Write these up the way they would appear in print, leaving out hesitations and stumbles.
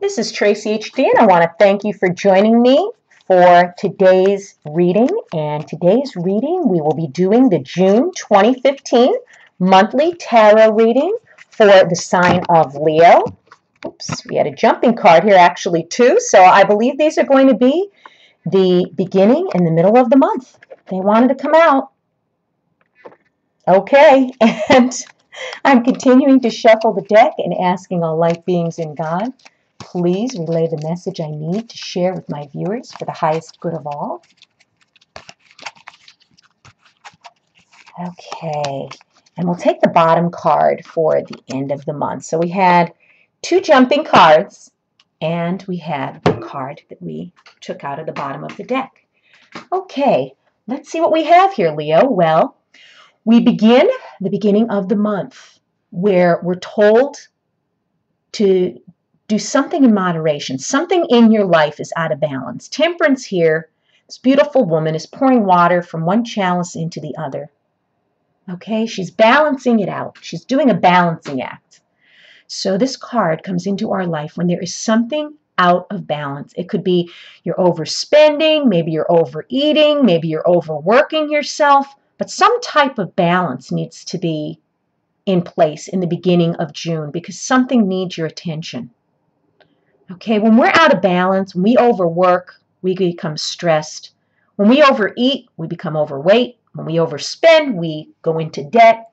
This is Traceyhd, and I want to thank you for joining me for today's reading. And today's reading, we will be doing the June 2015 monthly tarot reading for the sign of Leo. Oops, we had a jumping card here actually too, so I believe these are going to be the beginning and the middle of the month. They wanted to come out. Okay, and I'm continuing to shuffle the deck and asking all light beings in God, please relay the message I need to share with my viewers for the highest good of all. Okay, and we'll take the bottom card for the end of the month. So we had two jumping cards, and we had the card that we took out of the bottom of the deck. Okay, let's see what we have here, Leo. Well, we begin the beginning of the month where we're told to do something in moderation. Something in your life is out of balance. Temperance here, this beautiful woman is pouring water from one chalice into the other. Okay, she's balancing it out. She's doing a balancing act. So this card comes into our life when there is something out of balance. It could be you're overspending, maybe you're overeating, maybe you're overworking yourself, but some type of balance needs to be in place in the beginning of June because something needs your attention. Okay, when we're out of balance, when we overwork, we become stressed. When we overeat, we become overweight. When we overspend, we go into debt.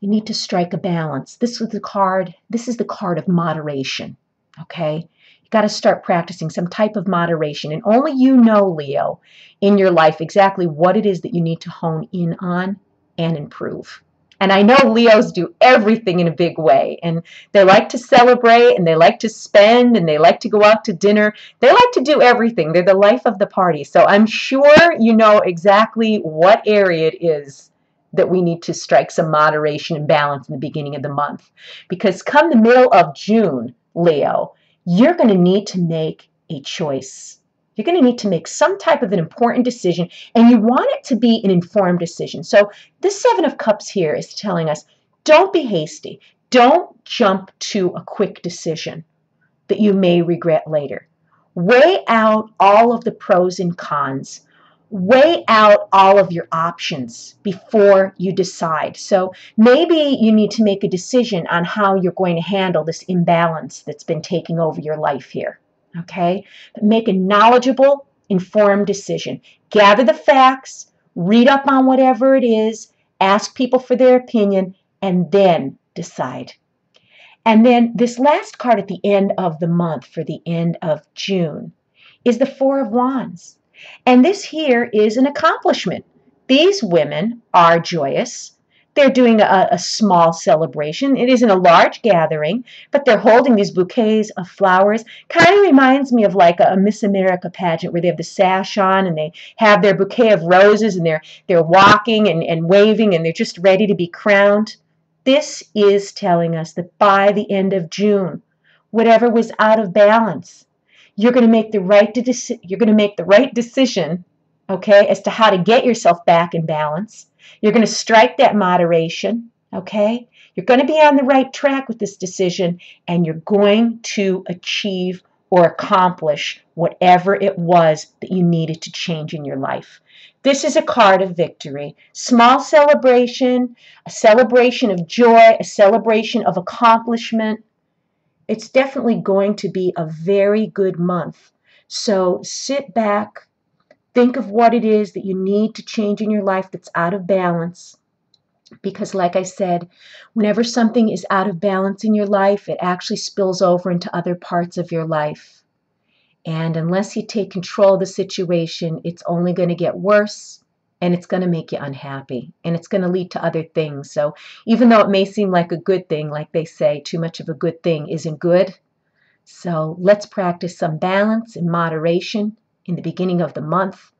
You need to strike a balance. This is the card of moderation. Okay, you got to start practicing some type of moderation, and only you know, Leo, in your life exactly what it is that you need to hone in on and improve. And I know Leos do everything in a big way, and they like to celebrate, and they like to spend, and they like to go out to dinner. They like to do everything. They're the life of the party. So I'm sure you know exactly what area it is that we need to strike some moderation and balance in the beginning of the month. Because come the middle of June, Leo, you're going to need to make a choice. You're going to need to make some type of an important decision, and you want it to be an informed decision. So this Seven of Cups here is telling us, don't be hasty. Don't jump to a quick decision that you may regret later. Weigh out all of the pros and cons. Weigh out all of your options before you decide. So maybe you need to make a decision on how you're going to handle this imbalance that's been taking over your life here. Okay, but make a knowledgeable, informed decision. Gather the facts, read up on whatever it is, ask people for their opinion, and then decide. And then this last card at the end of the month for the end of June is the Four of Wands. And this here is an accomplishment. These women are joyous. They're doing a small celebration. It isn't a large gathering, but they're holding these bouquets of flowers. Kind of reminds me of like a Miss America pageant where they have the sash on and they have their bouquet of roses and they're walking and waving and they're just ready to be crowned. This is telling us that by the end of June, whatever was out of balance, you're going to make the right decision, okay, as to how to get yourself back in balance. You're going to strike that moderation, okay? You're going to be on the right track with this decision, and you're going to achieve or accomplish whatever it was that you needed to change in your life. This is a card of victory. Small celebration, a celebration of joy, a celebration of accomplishment. It's definitely going to be a very good month. So sit back. Think of what it is that you need to change in your life that's out of balance. Because like I said, whenever something is out of balance in your life, it actually spills over into other parts of your life. And unless you take control of the situation, it's only going to get worse, and it's going to make you unhappy, and it's going to lead to other things. So even though it may seem like a good thing, like they say, too much of a good thing isn't good. So let's practice some balance and moderation in the beginning of the month.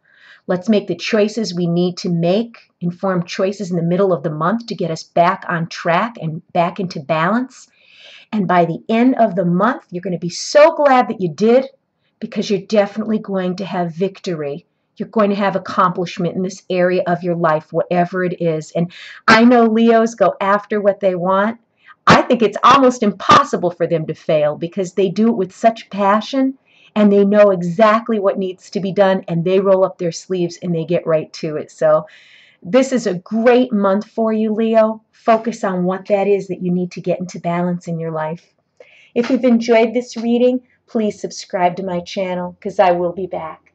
Let's make the choices we need to make, informed choices in the middle of the month to get us back on track and back into balance. And by the end of the month, you're going to be so glad that you did, because you're definitely going to have victory. You're going to have accomplishment in this area of your life, whatever it is. And I know Leos go after what they want. I think it's almost impossible for them to fail because they do it with such passion and they know exactly what needs to be done and they roll up their sleeves and they get right to it. So this is a great month for you, Leo. Focus on what that is that you need to get into balance in your life. If you've enjoyed this reading, please subscribe to my channel because I will be back.